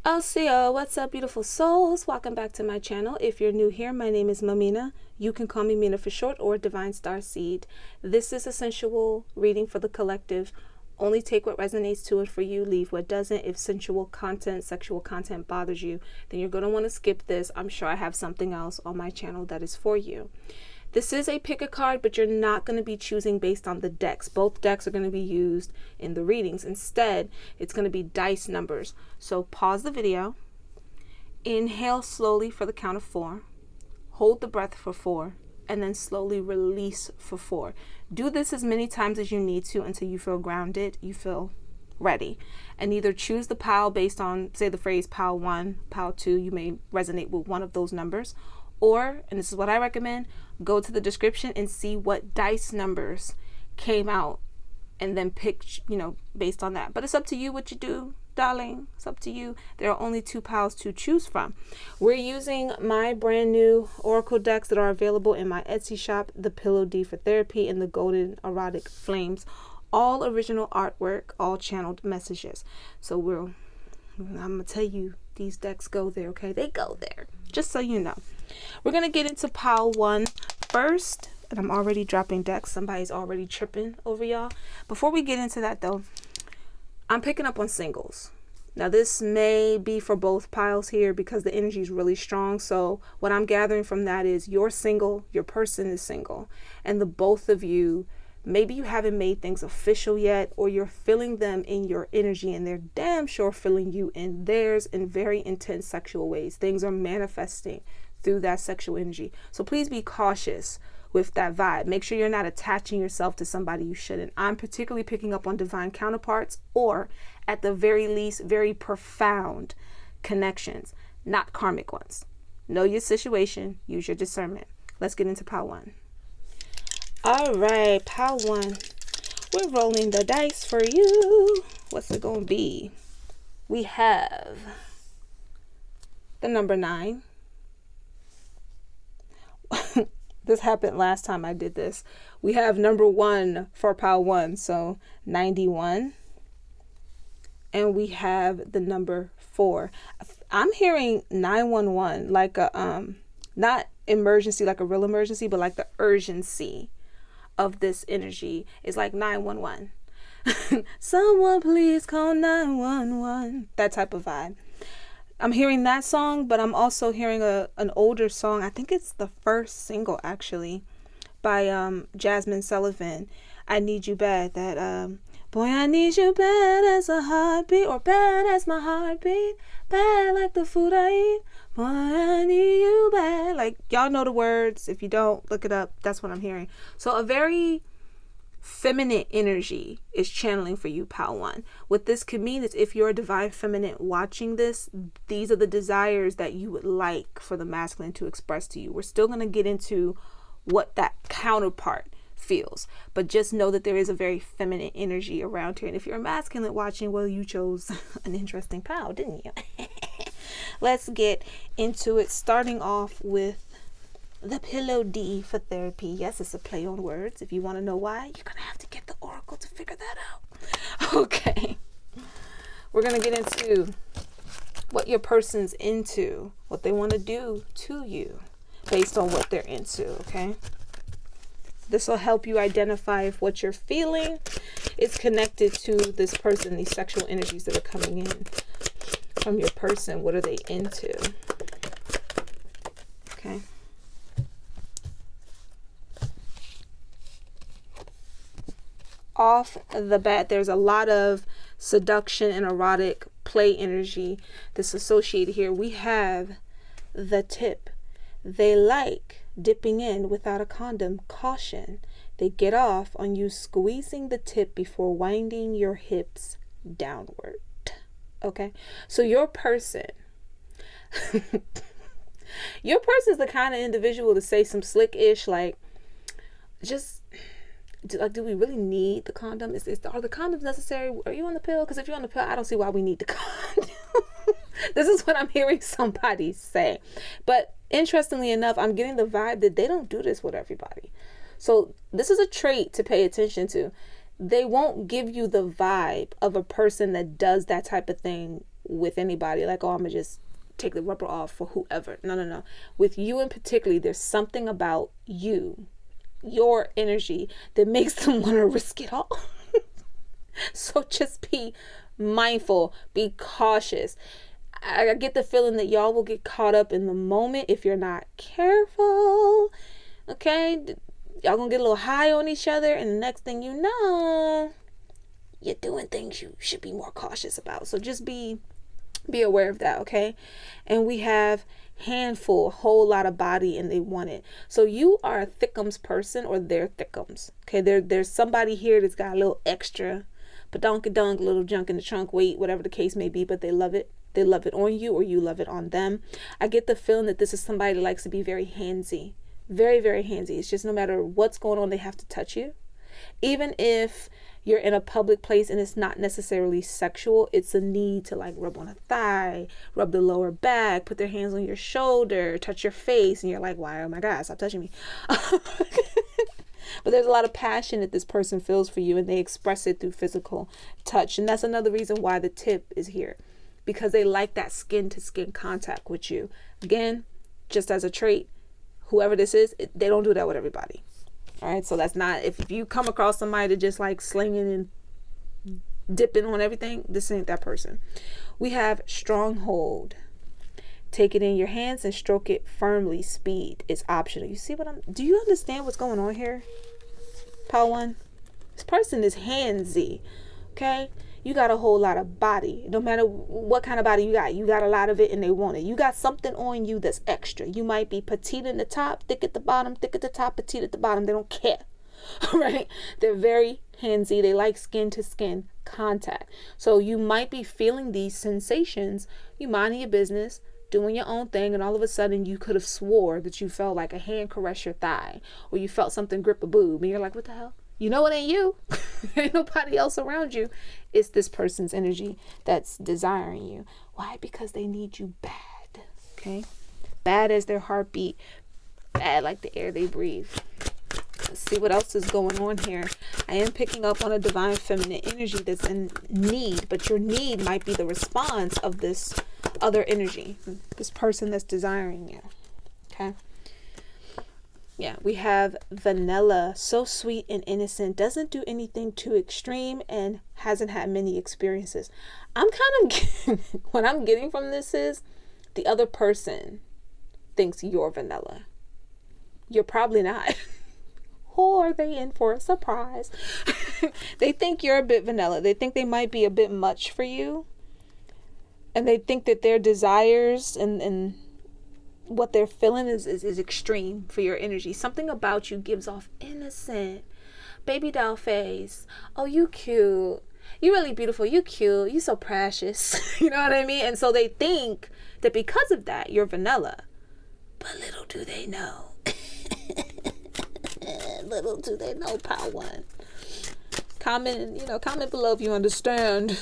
Oooooh, what's up, beautiful souls? Welcome back to my channel. If you're new here, my name is Mamina. You can call me Mina for short, or Divine Star Seed. This is a sensual reading for the collective. Only take what resonates to it for you, leave what doesn't. If sensual content, sexual content bothers you, then you're going to want to skip this. I'm sure I have something else on my channel that is for you. This is a pick a card, but you're not going to be choosing based on the decks. Both decks are going to be used in the readings. Instead, it's going to be dice numbers. So pause the video, inhale slowly for the count of 4, hold the breath for 4, and then slowly release for 4. Do this as many times as you need to until you feel grounded, you feel ready. And either choose the pile based on, say, the phrase pile 1, pile 2. You may resonate with one of those numbers. Or, and this is what I recommend, go to the description and see what dice numbers came out and then pick, based on that. But it's up to you what you do, darling. It's up to you. There are only 2 piles to choose from. We're using my brand new Oracle decks that are available in my Etsy shop, the Pillow D for Therapy and the Golden Erotic Flames. All original artwork, all channeled messages. So I'm going to tell you, these decks go there, okay? They go there, just so you know. We're going to get into pile 1 first, and I'm already dropping decks. Somebody's already tripping over y'all. Before we get into that, though, I'm picking up on singles. Now, this may be for both piles here because the energy is really strong. So what I'm gathering from that is you're single, your person is single, and the both of you, maybe you haven't made things official yet, or you're feeling them in your energy and they're damn sure feeling you in theirs in very intense sexual ways. Things are manifesting through that sexual energy. So please be cautious with that vibe. Make sure you're not attaching yourself to somebody you shouldn't. I'm particularly picking up on divine counterparts, or at the very least, very profound connections, not karmic ones. Know your situation, use your discernment. Let's get into pile 1. All right, pile 1. We're rolling the dice for you. What's it going to be? We have the number 9. This happened last time I did this. We have number 1 for pile 1, so 91. And we have the number 4. I'm hearing 911, like a not emergency, like a real emergency, but like the urgency of this energy is like 911. Someone please call 911. That type of vibe. I'm hearing that song, but I'm also hearing an older song. I think it's the first single, actually, by Jasmine Sullivan. I Need You Bad. That boy, I need you bad as a heartbeat, or bad as my heartbeat, bad like the food I eat. Boy, I need you bad. Like, y'all know the words. If you don't, look it up. That's what I'm hearing. So a very feminine energy is channeling for you, pile 1. What this could mean is, if you're a divine feminine watching this, these are the desires that you would like for the masculine to express to you. We're still going to get into what that counterpart feels, but just know that there is a very feminine energy around here. And if you're a masculine watching, well, you chose an interesting pile, didn't you? Let's get into it, starting off with the Pillow D for Therapy. Yes, it's a play on words. If you want to know why, you're going to have to get the oracle to figure that out. Okay. We're going to get into what your person's into, what they want to do to you based on what they're into, okay? This will help you identify if what you're feeling is connected to this person, these sexual energies that are coming in from your person. What are they into? Okay. Off the bat, there's a lot of seduction and erotic play energy that's associated here. We have the tip. They like dipping in without a condom. Caution. They get off on you squeezing the tip before winding your hips downward. Okay? So your person is the kind of individual to say some slick-ish, like, just... do we really need the condom? Are the condoms necessary? Are you on the pill? Because if you're on the pill, I don't see why we need the condom. This is what I'm hearing somebody say. But interestingly enough, I'm getting the vibe that they don't do this with everybody. So this is a trait to pay attention to. They won't give you the vibe of a person that does that type of thing with anybody. Like, oh, I'm gonna just take the rubber off for whoever. No, no, no. With you in particular, there's something about you, your energy, that makes them want to risk it all. So just be mindful, be cautious. I get the feeling that y'all will get caught up in the moment if you're not careful. Okay? Y'all gonna get a little high on each other, and the next thing you know, you're doing things you should be more cautious about. So just be aware of that, okay? And we have handful, a whole lot of body, and they want it. So you are a thickums person, or they're thickums. Okay, there's somebody here that's got a little extra, badonka-dunk, little junk in the trunk, weight, whatever the case may be, but they love it. They love it on you, or you love it on them. I get the feeling that this is somebody that likes to be very handsy. Very, very handsy. It's just no matter what's going on, they have to touch you. Even if you're in a public place and it's not necessarily sexual, it's a need to like rub on a thigh, rub the lower back, put their hands on your shoulder, touch your face, and you're like, why, oh my God, stop touching me. But there's a lot of passion that this person feels for you, and they express it through physical touch. And that's another reason why the tip is here, because they like that skin to skin contact with you. Again, just as a trait, whoever this is, they don't do that with everybody. All right, so that's not, if you come across somebody that just like slinging and dipping on everything, this ain't that person. We have stronghold. Take it in your hands and stroke it firmly. Speed is optional. You see what do you understand what's going on here? Pile 1. This person is handsy, okay? You got a whole lot of body. No matter what kind of body you got a lot of it, and they want it. You got something on you that's extra. You might be petite in the top, thick at the bottom, thick at the top, petite at the bottom. They don't care, right? They're very handsy. They like skin to skin contact. So you might be feeling these sensations. You minding your business, doing your own thing, and all of a sudden you could have swore that you felt like a hand caress your thigh, or you felt something grip a boob, and you're like, what the hell? You know it ain't you. Ain't nobody else around you. It's this person's energy that's desiring you. Why? Because they need you bad. Okay? Bad as their heartbeat. Bad like the air they breathe. Let's see what else is going on here. I am picking up on a divine feminine energy that's in need, but your need might be the response of this other energy, this person that's desiring you. Okay? Yeah, we have vanilla, so sweet and innocent, doesn't do anything too extreme, and hasn't had many experiences. I'm kind of, what I'm getting from this is the other person thinks you're vanilla. You're probably not. Or they in for a surprise. They think you're a bit vanilla. They think they might be a bit much for you. And they think that their desires and what they're feeling is extreme for your energy. Something about you gives off innocent, baby doll face. Oh, you cute. You really beautiful. You cute. You so precious. You know what I mean? And so they think that because of that, you're vanilla. But little do they know. Little do they know, Power 1. Comment below if you understand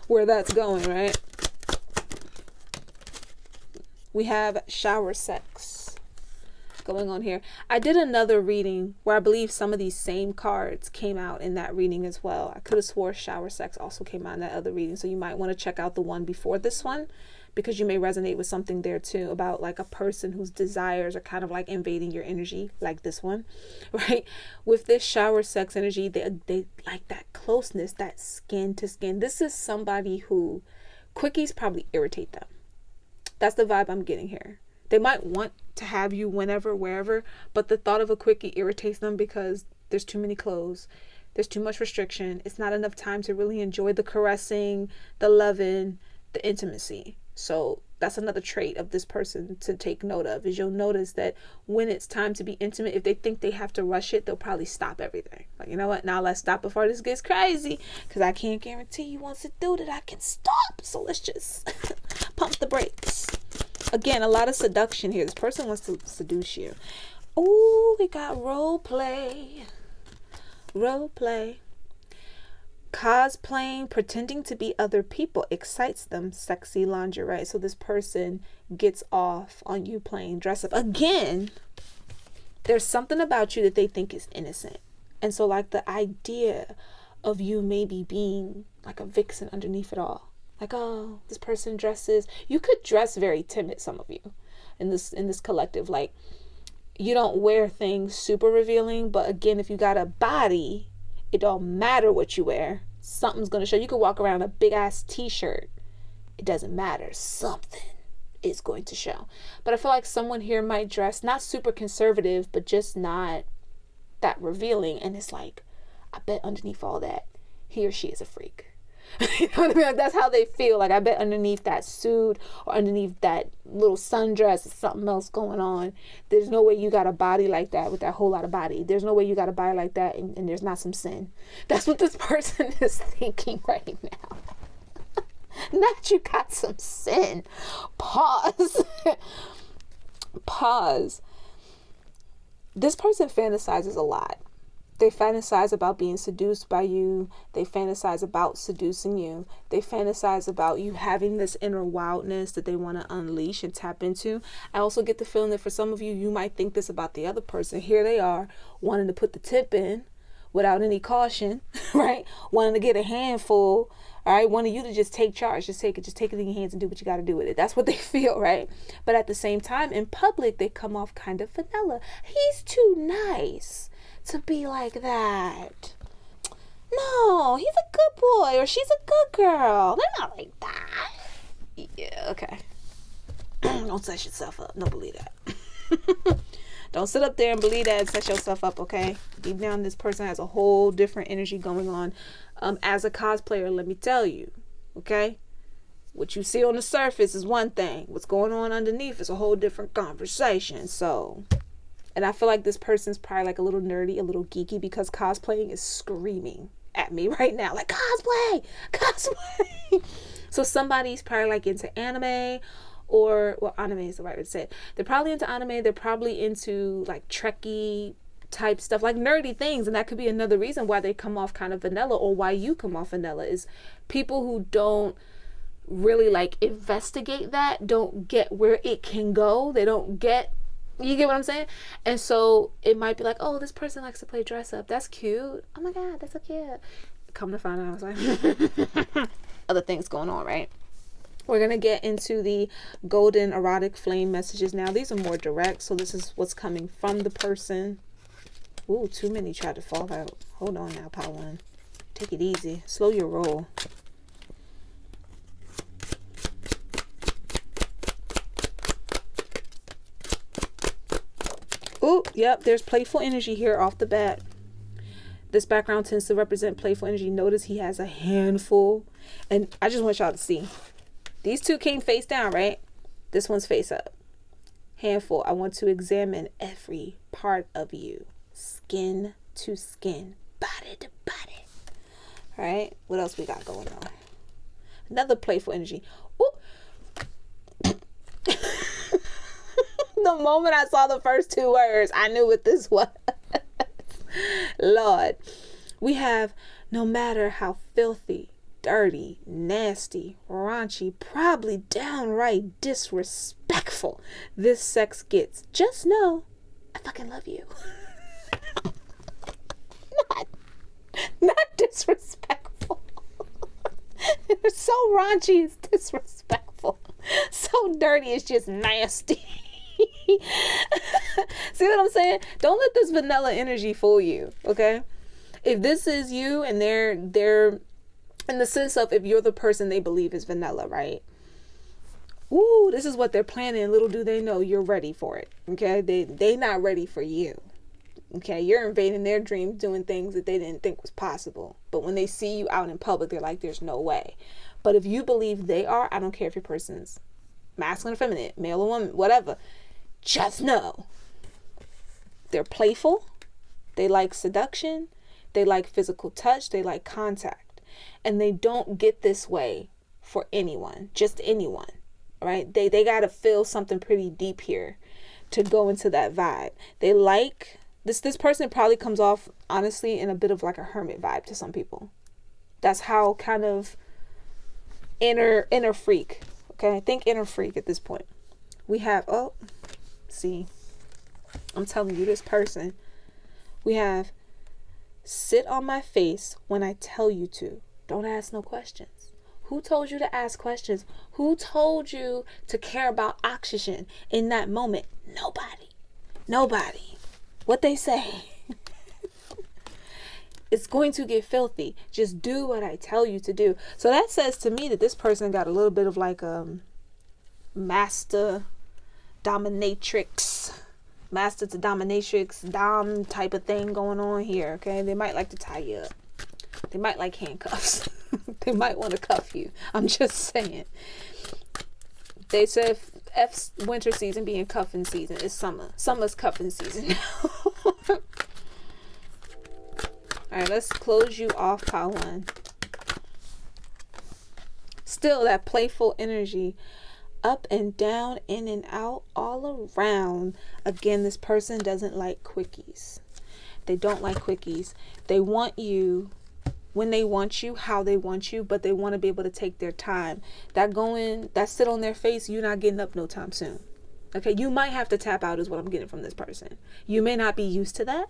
where that's going, right? We have shower sex going on here. I did another reading where I believe some of these same cards came out in that reading as well. I could have swore shower sex also came out in that other reading. So you might want to check out the one before this one, because you may resonate with something there too about like a person whose desires are kind of like invading your energy, like this one, right? With this shower sex energy, they like that closeness, that skin to skin. This is somebody who quickies probably irritate them. That's the vibe I'm getting here. They might want to have you whenever, wherever, but the thought of a quickie irritates them because there's too many clothes. There's too much restriction. It's not enough time to really enjoy the caressing, the loving, the intimacy. So that's another trait of this person to take note of, is you'll notice that when it's time to be intimate, if they think they have to rush it, they'll probably stop everything. Like, you know what? Now let's stop before this gets crazy, because I can't guarantee you once it do that I can stop. So let's just pump the brakes. Again, a lot of seduction here. This person wants to seduce you. Oh, we got role play. Role play. Cosplaying, pretending to be other people excites them. Sexy lingerie. So this person gets off on you playing dress up. Again, there's something about you that they think is innocent. And so like the idea of you maybe being like a vixen underneath it all. Like, oh, this person dresses. You could dress very timid, some of you, in this collective. Like, you don't wear things super revealing, but again, if you got a body, it don't matter what you wear. Something's gonna show. You could walk around a big ass t-shirt. It doesn't matter. Something is going to show. But I feel like someone here might dress not super conservative, but just not that revealing. And it's like, I bet underneath all that, he or she is a freak. You know what I mean? Like, that's how they feel. Like, I bet underneath that suit or underneath that little sundress is something else going on. There's no way you got a body like that with that whole lot of body. There's no way you got a body like that and there's not some sin. That's what this person is thinking right now. Not you got some sin. Pause. Pause. This person fantasizes a lot. They fantasize about being seduced by you. They fantasize about seducing you. They fantasize about you having this inner wildness that they want to unleash and tap into. I also get the feeling that for some of you, you might think this about the other person. Here they are wanting to put the tip in without any caution, right? Wanting to get a handful, all right? Wanting you to just take charge, just take it in your hands and do what you got to do with it. That's what they feel, right? But at the same time, in public, they come off kind of vanilla. He's too nice to be like that. No, he's a good boy or she's a good girl. They're not like that. Yeah, okay. Don't set yourself up. Don't believe that. Don't sit up there and believe that and set yourself up, okay? Deep down, this person has a whole different energy going on. As a cosplayer, let me tell you, okay? What you see on the surface is one thing. What's going on underneath is a whole different conversation. So, and I feel like this person's probably like a little nerdy, a little geeky, because cosplaying is screaming at me right now. Like, cosplay. So somebody's probably like into anime, or, well, anime is the right way to say it. They're probably into anime. They're probably into like Trekkie type stuff, like nerdy things. And that could be another reason why they come off kind of vanilla, or why you come off vanilla, is people who don't really like investigate that, don't get where it can go. They don't get, you get what I'm saying? And so it might be like, oh, this person likes to play dress up. That's cute. Oh my God, that's so cute. Come to find out, I was like, other things going on, right? We're going to get into the golden erotic flame messages now. These are more direct. So this is what's coming from the person. Ooh, too many tried to fall out. Hold on now, Power One. Take it easy. Slow your roll. Oh, yep, there's playful energy here off the bat. This background tends to represent playful energy. Notice he has a handful. And I just want y'all to see. These two came face down, right? This one's face up. Handful. I want to examine every part of you. Skin to skin. Body to body. All right? What else we got going on? Another playful energy. Ooh. The moment I saw the first two words, I knew what this was. Lord. We have, no matter how filthy, dirty, nasty, raunchy, probably downright disrespectful this sex gets, just know I fucking love you. Not disrespectful. So raunchy is disrespectful. So dirty is just nasty. See what I'm saying? Don't let this vanilla energy fool you, okay? If this is you and they're in the sense of, if you're the person they believe is vanilla, right? Ooh, this is what they're planning. Little do they know you're ready for it, okay? They not ready for you, okay? You're invading their dreams, doing things that they didn't think was possible. But when they see you out in public, they're like, there's no way. But if you believe they are, I don't care if your person's masculine or feminine, male or woman, whatever, just know they're playful. They like seduction. They like physical touch. They like contact. And they don't get this way for anyone, just anyone, right? They got to feel something pretty deep here to go into that vibe. They like this person probably comes off, honestly, in a bit of like a hermit vibe to some people. That's how kind of inner freak. Okay, think inner freak at this point. We have, see, I'm telling you, this person, we have, sit on my face when I tell you to. Don't ask no questions. Who told you to ask questions? Who told you to care about oxygen in that moment? Nobody. Nobody. What they say. It's going to get filthy. Just do what I tell you to do. So that says to me that this person got a little bit of like a master dominatrix, master to dominatrix, dom type of thing going on here. Okay, they might like to tie you up. They might like handcuffs. They might want to cuff you. I'm just saying. They said F's winter season being cuffing season. It's summer. Summer's cuffing season now. All right, let's close you off, pile one. Still that playful energy, up and down, in and out, all around. Again, this person doesn't like quickies. They don't like quickies. They want you when they want you, how they want you, but they want to be able to take their time. That sit on their face, you're not getting up no time soon. Okay, you might have to tap out is what I'm getting from this person. You may not be used to that.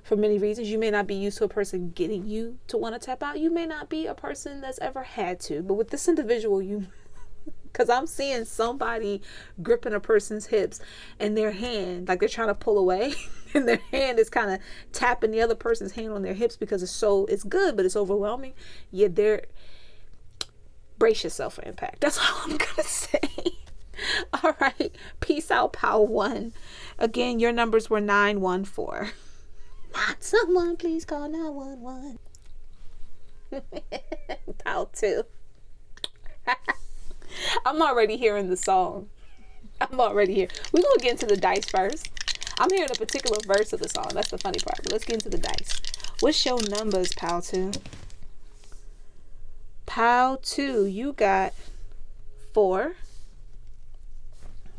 For many reasons. You may not be used to a person getting you to want to tap out. You may not be a person that's ever had to. But with this individual, because I'm seeing somebody gripping a person's hips and their hand, like they're trying to pull away, and their hand is kind of tapping the other person's hand on their hips because it's good, but it's overwhelming. Yeah, brace yourself for impact. That's all I'm going to say. All right. Peace out, pal one. Again, your numbers were 914. Not someone, please call 911. Pal 2. I'm already hearing the song. I'm already here. We're going to get into the dice first. I'm hearing a particular verse of the song. That's the funny part. But let's get into the dice. What's your numbers, Pal 2? Pal 2, you got 4.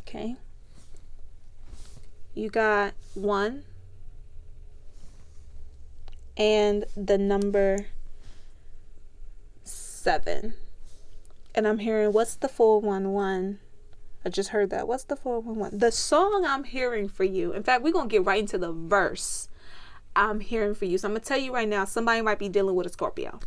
Okay. You got 1. And the number 7. And I'm hearing, what's the 411? I just heard that. What's the 411? The song I'm hearing for you. In fact, we're going to get right into the verse I'm hearing for you. So I'm going to tell you right now, somebody might be dealing with a Scorpio.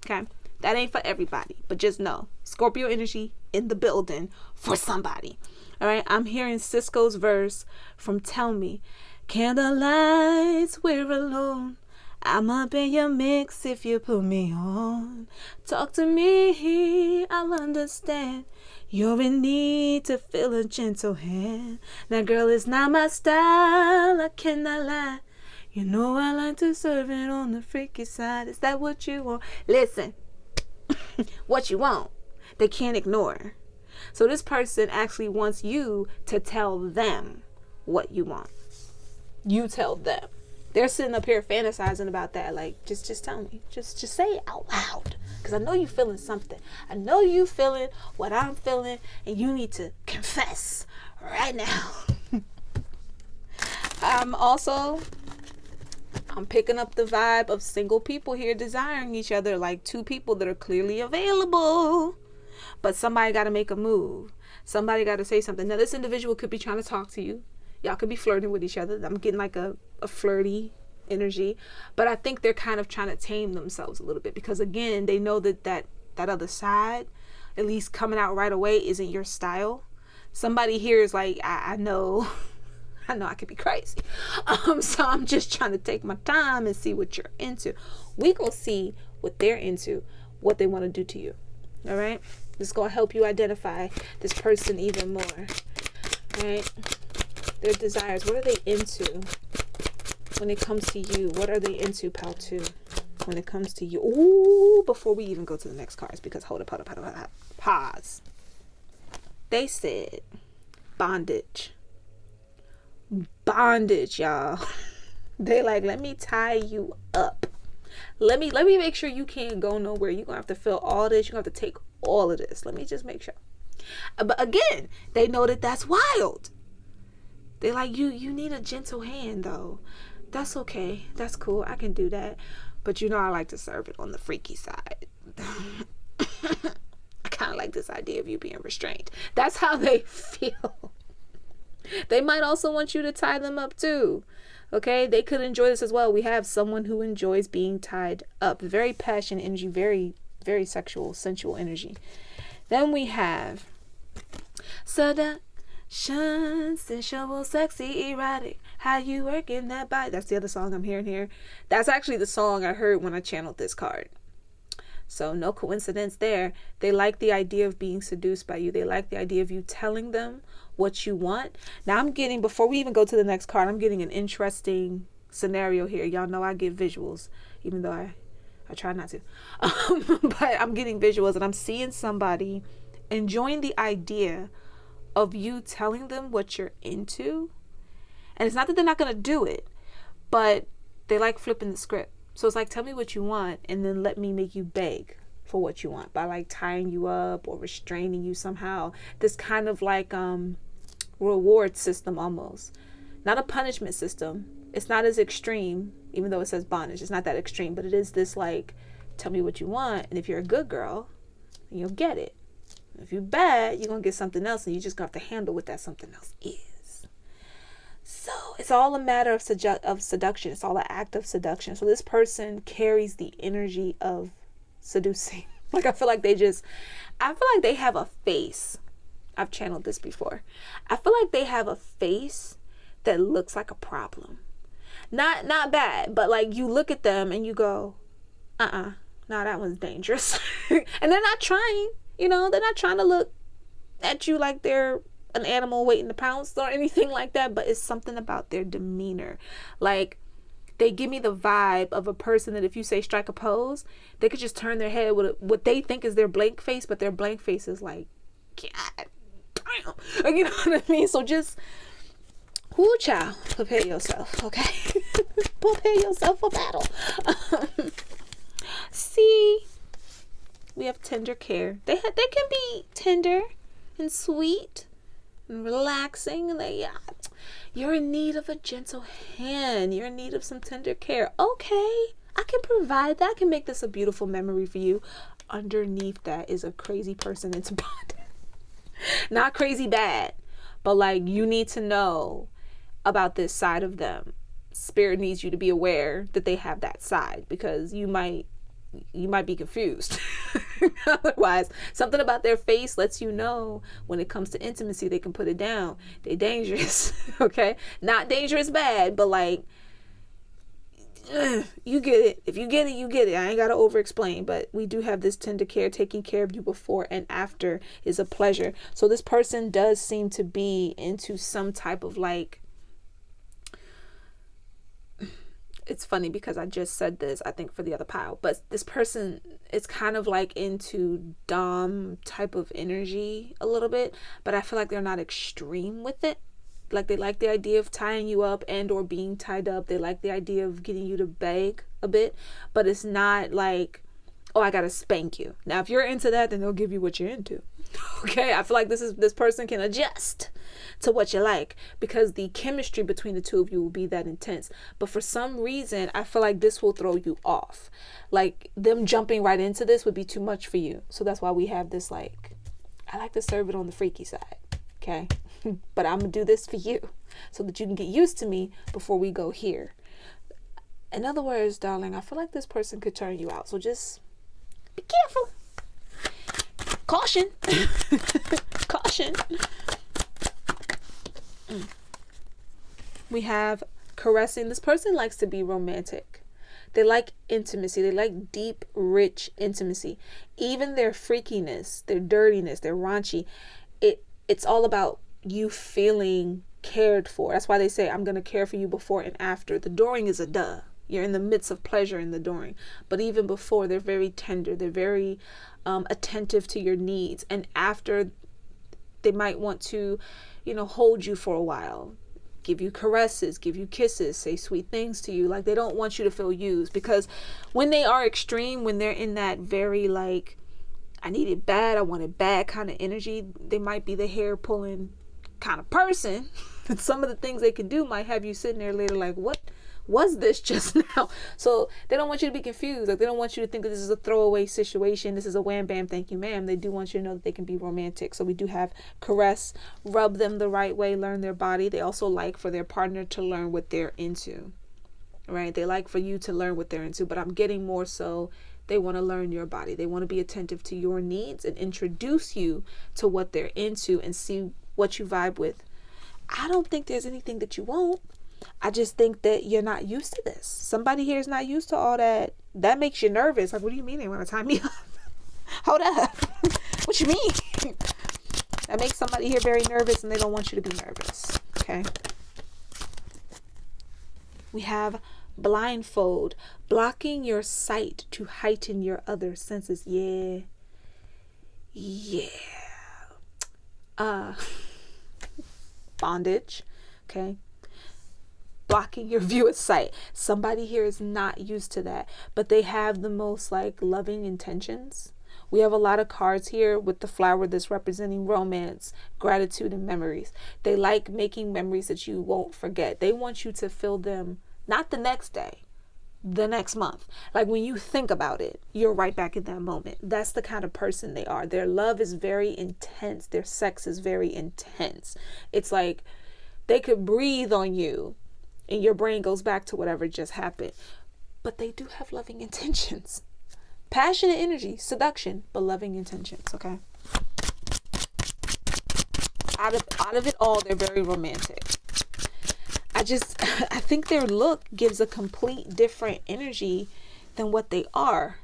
Okay? That ain't for everybody. But just know, Scorpio energy in the building for somebody. All right? I'm hearing Cisco's verse from Tell Me. Candlelights, we're alone. I'm up in your mix if you put me on. Talk to me, I'll understand. You're in need to feel a gentle hand. Now, girl, it's not my style, I cannot lie. You know I like to serve it on the freaky side. Is that what you want? Listen, what you want, they can't ignore. So this person actually wants you to tell them what you want. You tell them. They're sitting up here fantasizing about that. Like, just tell me. Just say it out loud. Because I know you feeling something. I know you feeling what I'm feeling. And you need to confess right now. I'm picking up the vibe of single people here desiring each other. Like 2 people that are clearly available. But somebody got to make a move. Somebody got to say something. Now, this individual could be trying to talk to you. Y'all could be flirting with each other. I'm getting like a flirty energy, but I think they're kind of trying to tame themselves a little bit because again, they know that other side, at least coming out right away, isn't your style. Somebody here is like, I know I could be crazy. So I'm just trying to take my time and see what you're into. We gonna see what they're into, what they want to do to you. All right, this is gonna help you identify this person even more. All right. Their desires, what are they into when it comes to you? What are they into, Pal 2, when it comes to you? Ooh, before we even go to the next cards, because hold up, pause. They said bondage. Bondage, y'all. They like, let me tie you up. Let me make sure you can't go nowhere. You're going to have to feel all this. You're going to have to take all of this. Let me just make sure. But again, they know that that's wild. They're like, you need a gentle hand, though. That's okay. That's cool. I can do that. But you know I like to serve it on the freaky side. I kind of like this idea of you being restrained. That's how they feel. They might also want you to tie them up, too. Okay? They could enjoy this as well. We have someone who enjoys being tied up. Very passionate energy. Very, very sexual, sensual energy. Then we have seduction, sensual, sexy, erotic. How you working that body? That's the other song I'm hearing here. That's actually the song I heard when I channeled this card. So no coincidence there. They like the idea of being seduced by you. They like the idea of you telling them what you want. Now I'm getting, before we even go to the next card, I'm getting an interesting scenario here. Y'all know I give visuals, even though I try not to. But I'm getting visuals, and I'm seeing somebody enjoying the idea of you telling them what you're into. And it's not that they're not going to do it, but they like flipping the script. So it's like, tell me what you want, and then let me make you beg for what you want by like tying you up or restraining you somehow. This kind of like reward system almost. Not a punishment system. It's not as extreme, even though it says bondage. It's not that extreme, but it is this like, tell me what you want, and if you're a good girl, you'll get it. If you're bad, you're going to get something else, and you just going to have to handle what that something else is. So it's all a matter of seduction. It's all an act of seduction. So this person carries the energy of seducing. Like, I feel like they have a face. I've channeled this before. I feel like they have a face that looks like a problem. Not bad, but like you look at them and you go, no, that one's dangerous. And they're not trying, they're not trying to look at you like they're an animal waiting to pounce or anything like that, but it's something about their demeanor. Like, they give me the vibe of a person that if you say strike a pose, they could just turn their head with what they think is their blank face, but their blank face is like, God damn. You know what I mean? So just, whoo child, prepare yourself, okay? Prepare yourself for battle. See, we have tender care. They can be tender and sweet and relaxing, and you're in need of a gentle hand. You're in need of some tender care. Okay, I can provide that. I can make this a beautiful memory for you. Underneath that is a crazy person into bondage. Not crazy bad, but like, you need to know about this side of them. Spirit needs you to be aware that they have that side, because you might be confused. Otherwise, something about their face lets you know when it comes to intimacy, they can put it down. They're dangerous. Okay, not dangerous bad, but like, you get it. If you get it, you get it. I ain't gotta over explain, but we do have this tender care. Taking care of you before and after is a pleasure. So this person does seem to be into some type of like, it's funny because I just said this, I think, for the other pile, but this person is kind of like into dom type of energy a little bit, but I feel like they're not extreme with it. Like, they like the idea of tying you up and or being tied up. They like the idea of getting you to beg a bit, but it's not like, oh, I gotta spank you. Now, if you're into that, then they'll give you what you're into. Okay, I feel like this person can adjust to what you like, because the chemistry between the two of you will be that intense. But for some reason, I feel like this will throw you off. Like, them jumping right into this would be too much for you. So that's why we have this, like, I like to serve it on the freaky side. Okay, but I'm gonna do this for you so that you can get used to me before we go here. In other words, darling, I feel like this person could turn you out. So just be careful. Caution. Caution. We have caressing. This person likes to be romantic. They like intimacy. They like deep, rich intimacy. Even their freakiness, their dirtiness, their raunchy, it's all about you feeling cared for. That's why they say, I'm going to care for you before and after. The during is a duh. You're in the midst of pleasure in the during. But even before, they're very tender. They're very attentive to your needs. And after, they might want to, hold you for a while. Give you caresses, give you kisses, say sweet things to you. Like, they don't want you to feel used. Because when they are extreme, when they're in that very like, I need it bad, I want it bad kind of energy, they might be the hair pulling kind of person. And some of the things they can do might have you sitting there later like, what was this just now? So they don't want you to be confused. Like, they don't want you to think that this is a throwaway situation. This is a wham bam thank you ma'am. They do want you to know that they can be romantic. So we do have caress, rub them the right way, learn their body. They also like for their partner to learn what they're into, right? They like for you to learn what they're into, but I'm getting more so They want to learn your body. They want to be attentive to your needs and introduce you to what they're into and see what you vibe with. I don't think there's anything that you won't. I just think that you're not used to this. Somebody here is not used to all that. That makes you nervous. Like, what do you mean they want to tie me up? Hold up. What you mean? That makes somebody here very nervous, and they don't want you to be nervous. Okay. We have blindfold, blocking your sight to heighten your other senses. Yeah. Bondage. Okay. Blocking your view of sight. Somebody here is not used to that, but they have the most like loving intentions. We have a lot of cards here with the flower that's representing romance, gratitude, and memories. They like making memories that you won't forget. They want you to feel them, not the next day, the next month. Like when you think about it, you're right back in that moment. That's the kind of person they are. Their love is very intense. Their sex is very intense. It's like they could breathe on you and your brain goes back to whatever just happened. But they do have loving intentions. Passionate energy, seduction, but loving intentions, okay? Out of it all, they're very romantic. I think their look gives a complete different energy than what they are.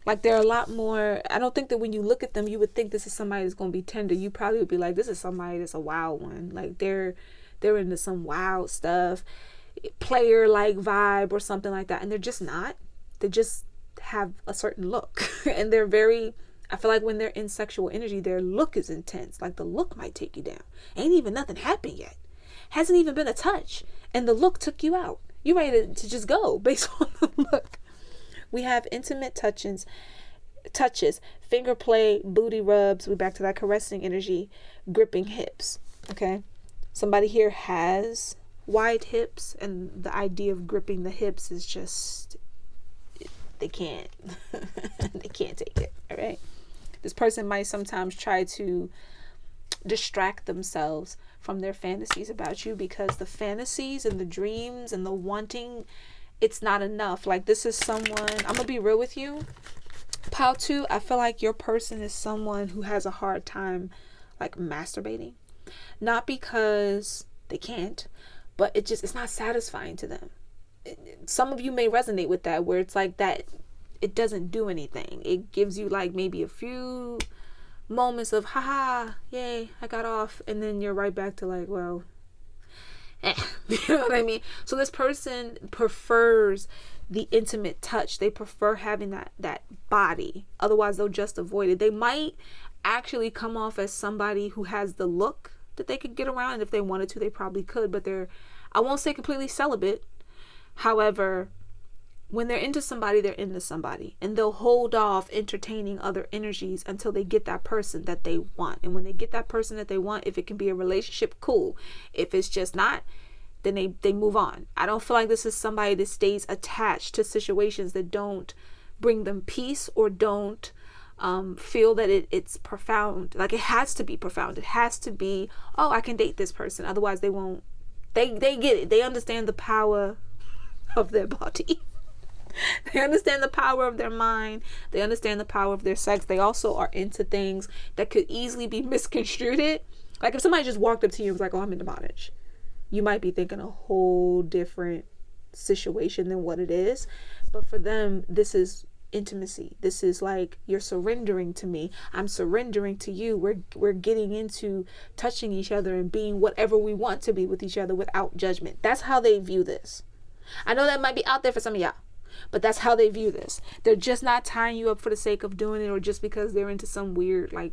Like they're a lot more, I don't think that when you look at them, you would think this is somebody that's going to be tender. You probably would be like, this is somebody that's a wild one. Like they're into some wild stuff, player like vibe or something like that. And they're just not. They just have a certain look. And they're very, I feel like when they're in sexual energy, their look is intense. Like the look might take you down. Ain't even nothing happened yet. Hasn't even been a touch. And the look took you out. You ready to just go based on the look. We have intimate touches, finger play, booty rubs. We're back to that caressing energy, gripping hips. Okay. Somebody here has wide hips, and the idea of gripping the hips is just, they can't take it. All right. This person might sometimes try to distract themselves from their fantasies about you, because the fantasies and the dreams and the wanting, it's not enough. Like this is someone, I'm gonna be real with you, Pile 2, I feel like your person is someone who has a hard time like masturbating. Not because they can't, but it's not satisfying to them. Some of you may resonate with that, where it's like that, it doesn't do anything. It gives you like maybe a few moments of haha, yay, I got off, and then you're right back to like, well, you know what I mean? So this person prefers the intimate touch. They prefer having that body. Otherwise they'll just avoid it. They might actually come off as somebody who has the look that they could get around, and if they wanted to, they probably could, but I won't say completely celibate. However, when they're into somebody, they're into somebody, and they'll hold off entertaining other energies until they get that person that they want. And when they get that person that they want, if it can be a relationship, cool. If it's just not, then they move on. I don't feel like this is somebody that stays attached to situations that don't bring them peace or don't feel that it's profound. Like it has to be profound. It has to be, oh, I can date this person. Otherwise they won't. They get it. They understand the power of their body. They understand the power of their mind. They understand the power of their sex. They also are into things that could easily be misconstrued. Like if somebody just walked up to you and was like, oh, I'm into bondage, you might be thinking a whole different situation than what it is. But for them, this is intimacy. This is like, you're surrendering to me, I'm surrendering to you. We're getting into touching each other and being whatever we want to be with each other without judgment. That's how they view this. I know that might be out there for some of y'all, but that's how they view this. They're just not tying you up for the sake of doing it, or just because they're into some weird, like,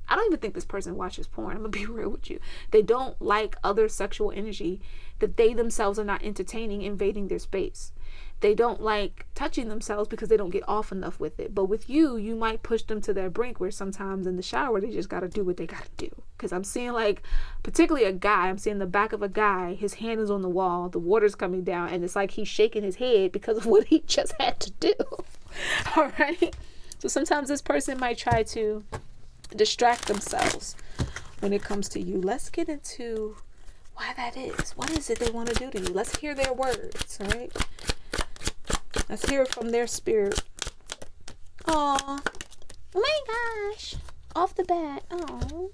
I don't even think this person watches porn. I'm gonna be real with you. They don't like other sexual energy that they themselves are not entertaining invading their space. They don't like touching themselves because they don't get off enough with it. But with you, you might push them to their brink, where sometimes in the shower they just gotta do what they gotta do. Because I'm seeing, like, particularly a guy, I'm seeing the back of a guy, his hand is on the wall, the water's coming down, and it's like he's shaking his head because of what he just had to do. All right? So sometimes this person might try to distract themselves when it comes to you. Let's get into why that is. What is it they want to do to you? Let's hear their words, all right? Let's hear it from their spirit. Oh my gosh. Off the bat. Oh.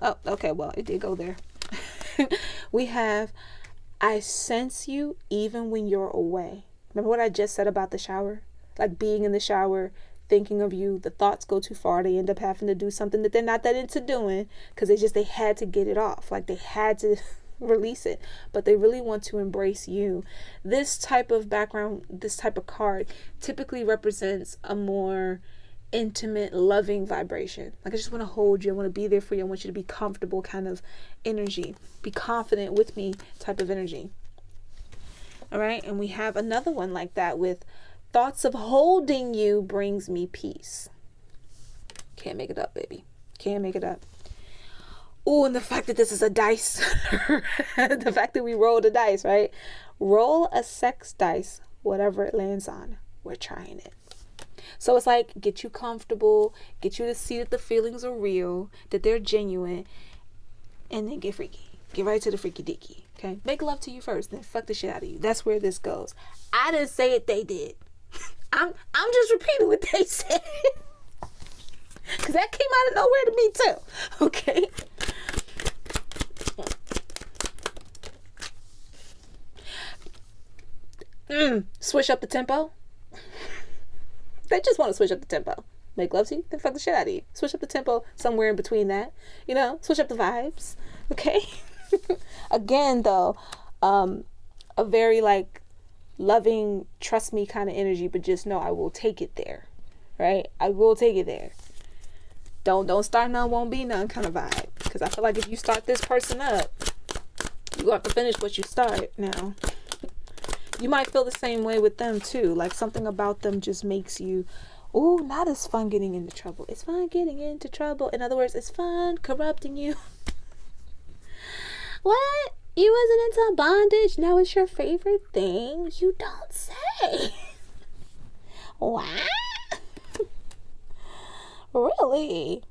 Oh, okay, well, it did go there. We have, I sense you even when you're away. Remember what I just said about the shower? Like being in the shower, thinking of you, the thoughts go too far. They end up having to do something that they're not that into doing because they had to get it off. Like they had to release it, but they really want to embrace you. This type of background, this type of card typically represents a more intimate, loving vibration. Like I just want to hold you, I want to be there for you, I want you to be comfortable kind of energy, be confident with me type of energy. All right, and we have another one like that with thoughts of holding you brings me peace. Can't make it up, baby, can't make it up. Oh, and the fact that this is a dice, the fact that we rolled a dice, right? Roll a sex dice, whatever it lands on, we're trying it. So it's like, get you comfortable, get you to see that the feelings are real, that they're genuine, and then get freaky. Get right to the freaky deaky, okay? Make love to you first, then fuck the shit out of you. That's where this goes. I didn't say it, they did. I'm just repeating what they said. Because that came out of nowhere to me too, okay? Switch up the tempo. They just want to switch up the tempo. Make love to you, then fuck the shit out of you. Switch up the tempo somewhere in between that. You know, switch up the vibes. Okay? Again, though, a very like loving, trust me kind of energy, but just know I will take it there. Right? I will take it there. Don't start none, won't be none kind of vibe. Because I feel like if you start this person up, you have to finish what you start now. You might feel the same way with them too. Like something about them just makes you, oh, not as fun getting into trouble. It's fun getting into trouble. In other words, it's fun corrupting you. What? You wasn't into bondage? Now it's your favorite thing? You don't say. What? Really?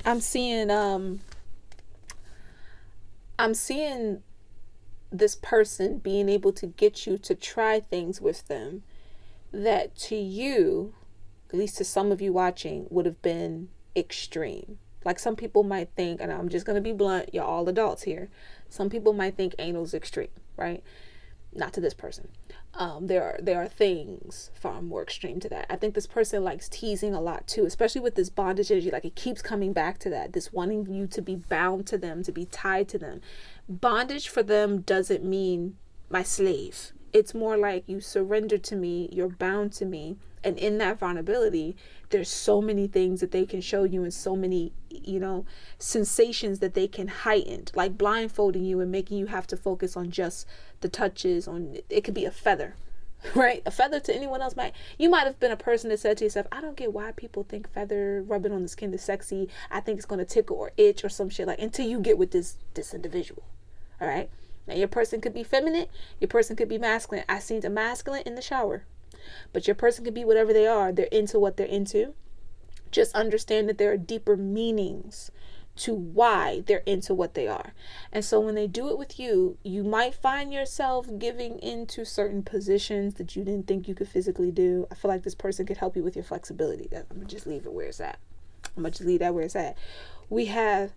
I'm seeing this person being able to get you to try things with them that to you, at least to some of you watching, would have been extreme. Like some people might think, and I'm just going to be blunt, you're all adults here. Some people might think anal's extreme, right? Not to this person. There are things far more extreme to that. I think this person likes teasing a lot too, especially with this bondage energy. Like it keeps coming back to that, this wanting you to be bound to them, to be tied to them. Bondage for them doesn't mean my slave. It's more like you surrender to me, you're bound to me. And in that vulnerability, there's so many things that they can show you and so many, sensations that they can heighten, like blindfolding you and making you have to focus on just the touches. On it could be a feather, right? A feather to anyone else you might have been a person that said to yourself, I don't get why people think feather rubbing on the skin is sexy. I think it's going to tickle or itch or some shit, like, until you get with this individual. All right. Now your person could be feminine. Your person could be masculine. I seen a masculine in the shower. But your person could be whatever they are. They're into what they're into. Just understand that there are deeper meanings to why they're into what they are. And so when they do it with you, you might find yourself giving into certain positions that you didn't think you could physically do. I feel like this person could help you with your flexibility. I'm going to just leave it where it's at. I'm going to just leave that where it's at. We have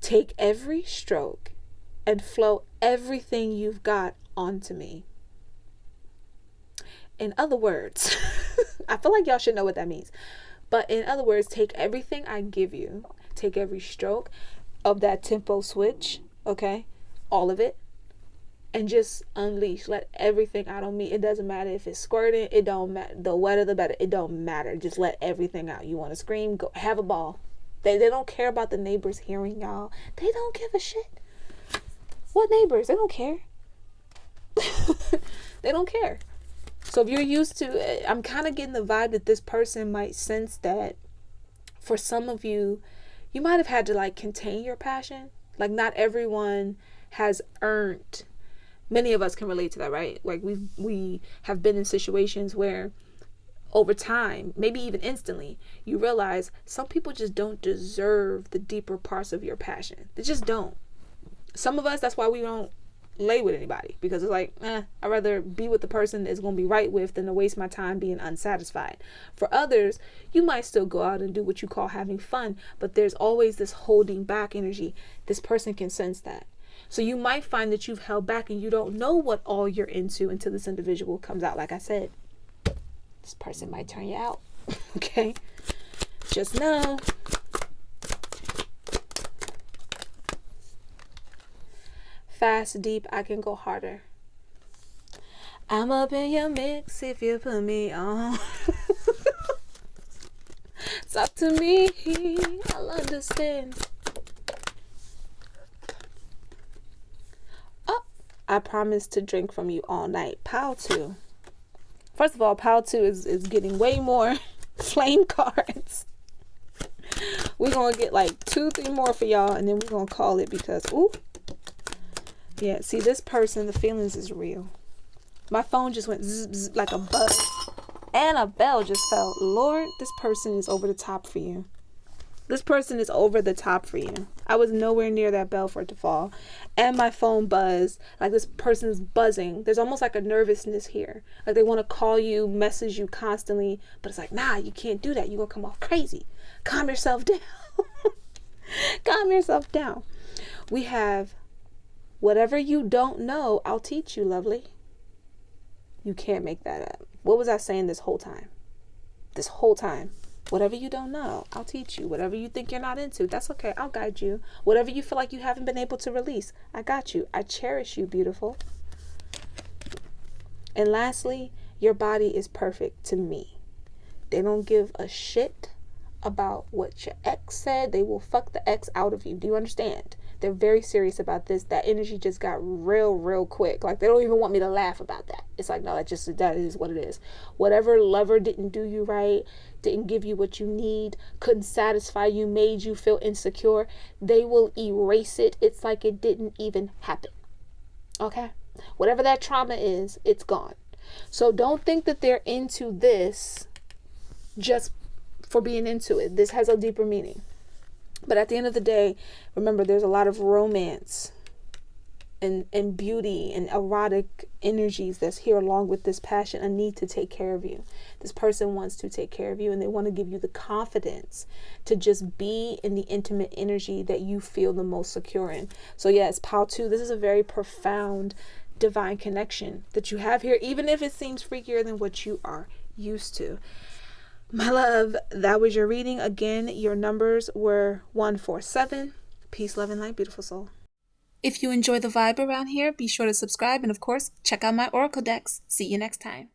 take every stroke and flow everything you've got onto me. In other words, I feel like y'all should know what that means. But in other words, take everything I give you, take every stroke of that tempo switch, okay? All of it. And just unleash. Let everything out on me. It doesn't matter if it's squirting. It don't matter. The wetter, the better. It don't matter. Just let everything out. You want to scream? Go have a ball. They don't care about the neighbors hearing y'all. They don't give a shit. What neighbors? They don't care. They don't care. So if you're used to, I'm kind of getting the vibe that this person might sense that for some of you, you might have had to like contain your passion. Like not everyone has earned. Many of us can relate to that, right? Like we have been in situations where over time, maybe even instantly, you realize some people just don't deserve the deeper parts of your passion. They just don't. Some of us, that's why we don't lay with anybody, because it's like, I'd rather be with the person that's going to be right with than to waste my time being unsatisfied. For others, you might still go out and do what you call having fun, but there's always this holding back energy. This person can sense that. So you might find that you've held back and you don't know what all you're into until this individual comes out. Like I said, this person might turn you out. Okay? Just know. Fast, deep, I can go harder. I'm up in your mix if you put me on. Talk to me, I'll understand. Oh, I promise to drink from you all night. Pile 2. First of all, pile 2 is getting way more flame cards. We're going to get like 2-3 more for y'all, and then we're going to call it, because, ooh. Yeah, see, this person, the feelings is real. My phone just went zzz, zzz, like a buzz. And a bell just fell. Lord, this person is over the top for you. This person is over the top for you. I was nowhere near that bell for it to fall. And my phone buzzed. Like, this person's buzzing. There's almost like a nervousness here. Like, they want to call you, message you constantly. But it's like, nah, you can't do that. You're going to come off crazy. Calm yourself down. Calm yourself down. We have, whatever you don't know, I'll teach you, lovely. You can't make that up. What was I saying this whole time? This whole time. Whatever you don't know, I'll teach you. Whatever you think you're not into, that's okay. I'll guide you. Whatever you feel like you haven't been able to release, I got you. I cherish you, beautiful. And lastly, your body is perfect to me. They don't give a shit about what your ex said. They will fuck the ex out of you. Do you understand? They're very serious about this. That energy just got real quick. Like, they don't even want me to laugh about that. It's like, no, that is what it is. Whatever lover didn't do you right, didn't give you what you need, couldn't satisfy you, made you feel insecure, they will erase it. It's like it didn't even happen. Okay? Whatever that trauma is, it's gone. So don't think that they're into this just for being into it. This has a deeper meaning. But at the end of the day, remember, there's a lot of romance and beauty and erotic energies that's here along with this passion, a need to take care of you. This person wants to take care of you, and they want to give you the confidence to just be in the intimate energy that you feel the most secure in. So yes, pile 2, this is a very profound divine connection that you have here, even if it seems freakier than what you are used to. My love, that was your reading. Again, your numbers were 147. Peace, love, and light, beautiful soul. If you enjoy the vibe around here, be sure to subscribe and, of course, check out my oracle decks. See you next time.